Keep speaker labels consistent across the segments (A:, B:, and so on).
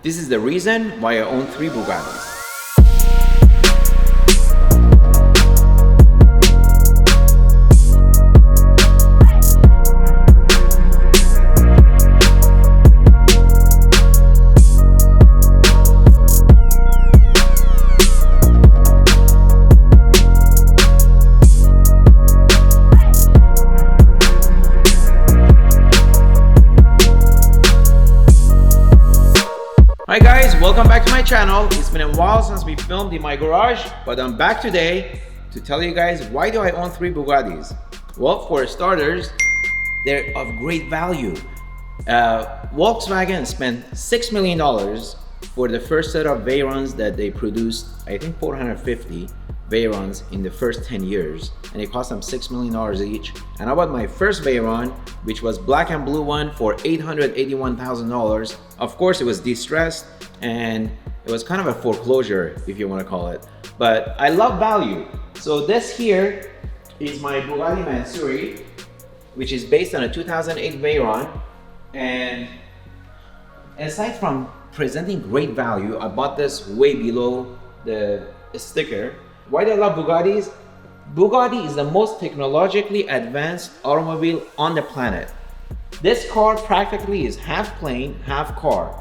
A: This is the reason why I own 3 Bugattis. Hi guys, welcome back to my channel. It's been a while since we filmed in my garage, but I'm back today to tell you guys why do I own 3 Bugattis. Well, for starters, they're of great value. Volkswagen spent $6 million for the first set of Veyrons that they produced, I think 450 Veyrons in the first 10 years, and it cost them $6 million each. And I bought my first Veyron, which was black and blue one, for $881,000. Of course, it was distressed and it was kind of a foreclosure, if you want to call it, but I love value. So this here is my Bugatti Mansouri, which is based on a 2008 Veyron, and aside from presenting great value, I bought this way below the sticker. Why do I love Bugattis? Bugatti is the most technologically advanced automobile on the planet. This car practically is half plane, half car.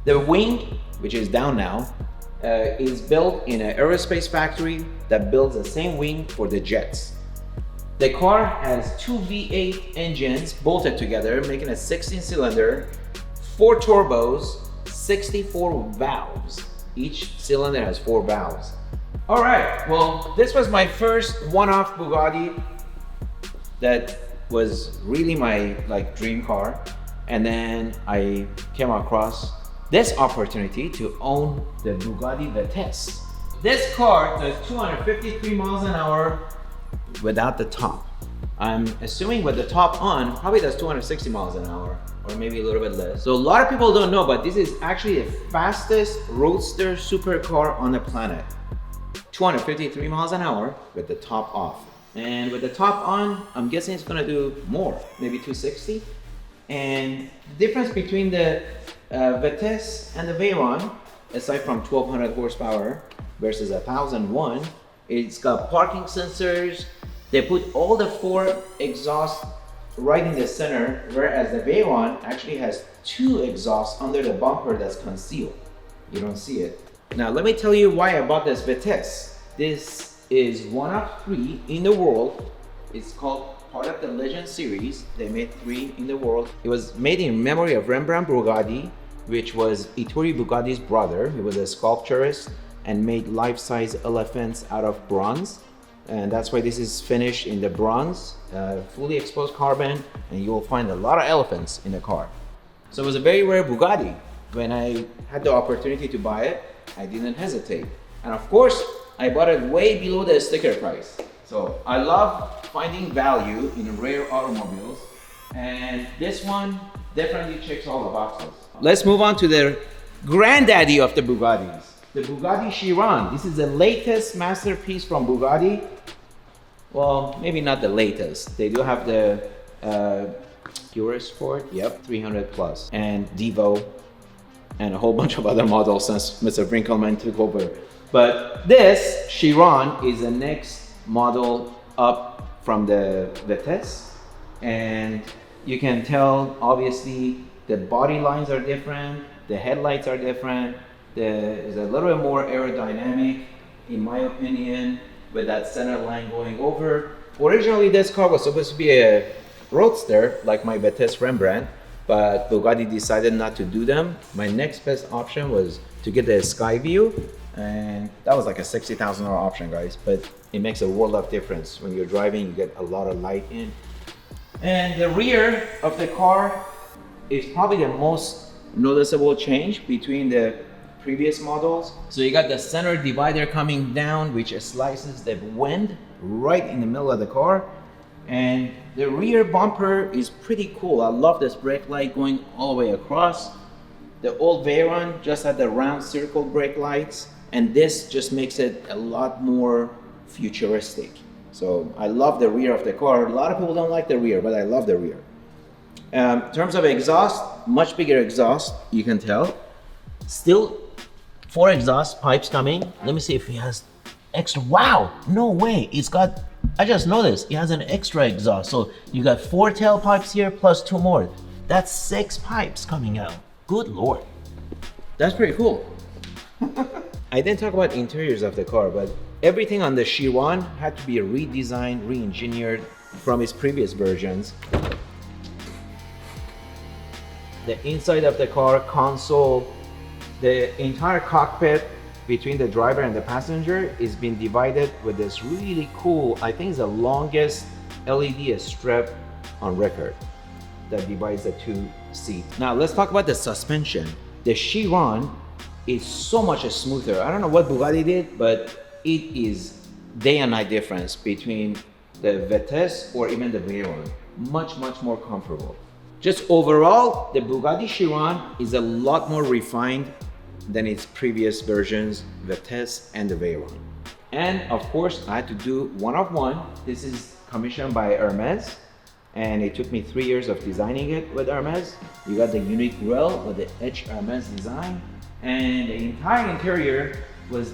A: The wing, which is down now, is built in an aerospace factory that builds the same wing for the jets. The car has 2 V8 engines bolted together, making a 16-cylinder, 4 turbos, 64 valves. Each cylinder has 4 valves. All right, well, this was my first one-off Bugatti that was really my dream car. And then I came across this opportunity to own the Bugatti Vitesse. This car does 253 miles an hour without the top. I'm assuming with the top on, probably does 260 miles an hour, or maybe a little bit less. So a lot of people don't know, but this is actually the fastest roadster supercar on the planet. 253 miles an hour with the top off. And with the top on, I'm guessing it's gonna do more, maybe 260. And the difference between the Vitesse and the Veyron, aside from 1200 horsepower versus 1001, it's got parking sensors. They put all the 4 exhausts right in the center, whereas the Veyron actually has 2 exhausts under the bumper that's concealed. You don't see it. Now let me tell you why I bought this Vitesse. This is one of 3 in the world. It's called part of the Legend series. They made 3 in the world. It was made in memory of Rembrandt Bugatti, which was Ettore Bugatti's brother. He was a sculpturist and made life-size elephants out of bronze. And that's why this is finished in the bronze, fully exposed carbon, and you will find a lot of elephants in the car. So it was a very rare Bugatti. When I had the opportunity to buy it, I didn't hesitate. And of course, I bought it way below the sticker price. So I love finding value in rare automobiles, and this one definitely checks all the boxes. Let's move on to the granddaddy of the Bugattis, the Bugatti Chiron. This is the latest masterpiece from Bugatti. Well, maybe not the latest. They do have the Eurosport, yep, 300 plus, and Devo, and a whole bunch of other models since Mr. Brinkelman took over. But this Chiron is the next model up from the Vitesse, and you can tell obviously the body lines are different, the headlights are different, there's a little bit more aerodynamic in my opinion, with that center line going over. Originally this car was supposed to be a roadster like my Vitesse Rembrandt, but Bugatti decided not to do them. My next best option was to get the Sky View, and that was like a $60,000 option, guys, but it makes a world of difference. When you're driving, you get a lot of light in. And the rear of the car is probably the most noticeable change between the previous models. So you got the center divider coming down, which slices the wind right in the middle of the car. And the rear bumper is pretty cool. I love this brake light going all the way across. The old Veyron just had the round circle brake lights, and this just makes it a lot more futuristic. So I love the rear of the car. A lot of people don't like the rear, but I love the rear. In terms of exhaust, much bigger exhaust, you can tell.
B: Still 4 exhaust pipes coming. Let me see if he has extra. Wow, no way. It's got, I just noticed, it has an extra exhaust. So you got 4 tailpipes here plus 2 more. That's 6 pipes coming out. Good Lord.
A: That's pretty cool. I didn't talk about interiors of the car, but everything on the Chiron had to be redesigned, re-engineered from its previous versions. The inside of the car, console, the entire cockpit between the driver and the passenger is being divided with this really cool, I think it's the longest LED strip on record that divides the 2 seats. Now let's talk about the suspension. The Chiron is so much smoother. I don't know what Bugatti did, but it is day and night difference between the Vitesse or even the Veyron. Much more comfortable. Just overall, the Bugatti Chiron is a lot more refined than its previous versions, Vitesse and the Veyron. And of course, I had to do one of one. This is commissioned by Hermes, and it took me 3 years of designing it with Hermes. You got the unique grille with the H Hermes design, and the entire interior was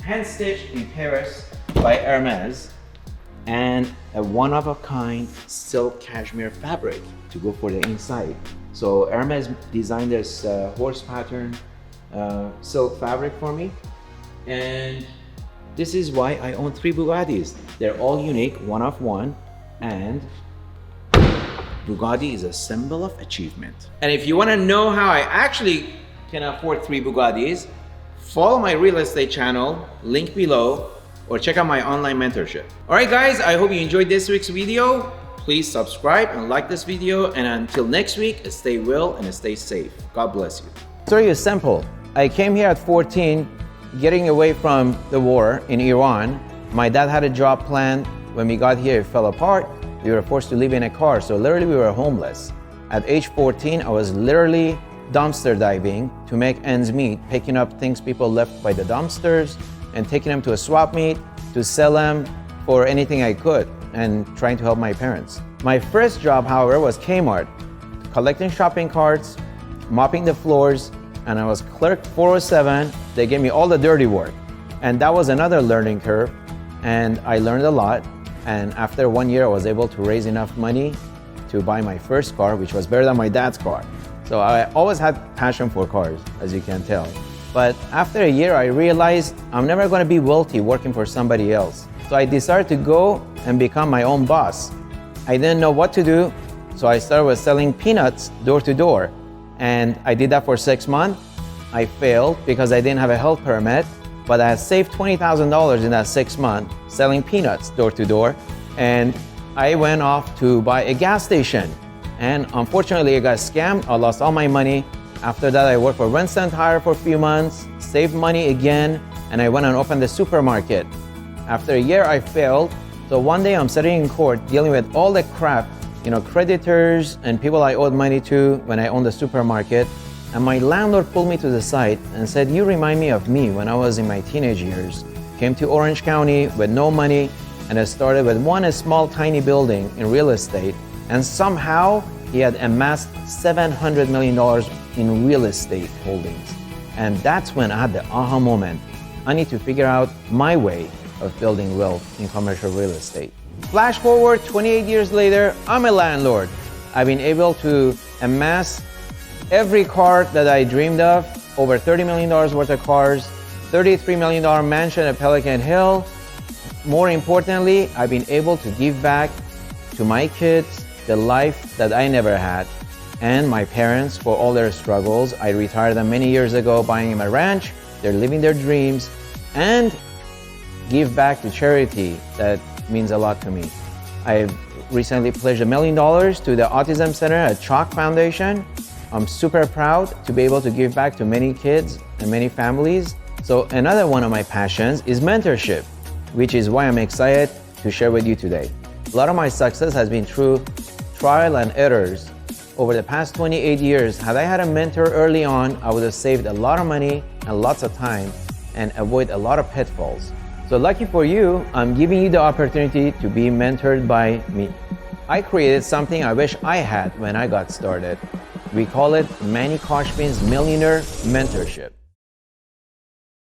A: hand-stitched in Paris by Hermes, and a one-of-a-kind silk cashmere fabric to go for the inside. So Hermes designed this horse pattern silk fabric for me, and this is why I own 3 Bugattis. They're all unique, one of one, and Bugatti is a symbol of achievement. And if you want to know how I actually can afford 3 Bugattis, follow my real estate channel, link below, or check out my online mentorship. Alright guys, I hope you enjoyed this week's video. Please subscribe and like this video, and until next week, stay well and stay safe. God bless you. The story is simple. I came here at 14, getting away from the war in Iran. My dad had a job plan. When we got here, it fell apart. We were forced to live in a car, so literally we were homeless. At age 14, I was literally dumpster diving to make ends meet, picking up things people left by the dumpsters and taking them to a swap meet to sell them for anything I could, and trying to help my parents. My first job, however, was Kmart, collecting shopping carts, mopping the floors, and I was clerk 407. They gave me all the dirty work. And that was another learning curve, and I learned a lot. And after 1 year, I was able to raise enough money to buy my first car, which was better than my dad's car. So I always had passion for cars, as you can tell. But after a year, I realized I'm never gonna be wealthy working for somebody else. So I decided to go and become my own boss. I didn't know what to do, so I started with selling peanuts door to door. And I did that for 6 months. I failed because I didn't have a health permit, but I had saved $20,000 in that 6 months selling peanuts door to door. And I went off to buy a gas station. And unfortunately, I got scammed. I lost all my money. After that, I worked for Winston Tire for a few months, saved money again, and I went and opened a supermarket. After a year, I failed. So one day I'm sitting in court dealing with all the crap, creditors and people I owed money to when I owned the supermarket. And my landlord pulled me to the side and said, "You remind me of me when I was in my teenage years. Came to Orange County with no money, and I started with one small tiny building in real estate. And somehow he had amassed $700 million in real estate holdings." And that's when I had the aha moment. I need to figure out my way of building wealth in commercial real estate. Flash forward 28 years later, I'm a landlord. I've been able to amass every car that I dreamed of, over $30 million worth of cars, $33 million mansion at Pelican Hill. More importantly, I've been able to give back to my kids the life that I never had, and my parents for all their struggles. I retired them many years ago, buying them a ranch. They're living their dreams, and give back to charity that means a lot to me. I've recently pledged $1 million to the Autism Center at Chalk Foundation. I'm super proud to be able to give back to many kids and many families. So another one of my passions is mentorship, which is why I'm excited to share with you today. A lot of my success has been through trial and errors. Over the past 28 years, had I had a mentor early on, I would have saved a lot of money and lots of time and avoid a lot of pitfalls. So lucky for you, I'm giving you the opportunity to be mentored by me. I created something I wish I had when I got started. We call it Manny Khoshbin's Millionaire Mentorship.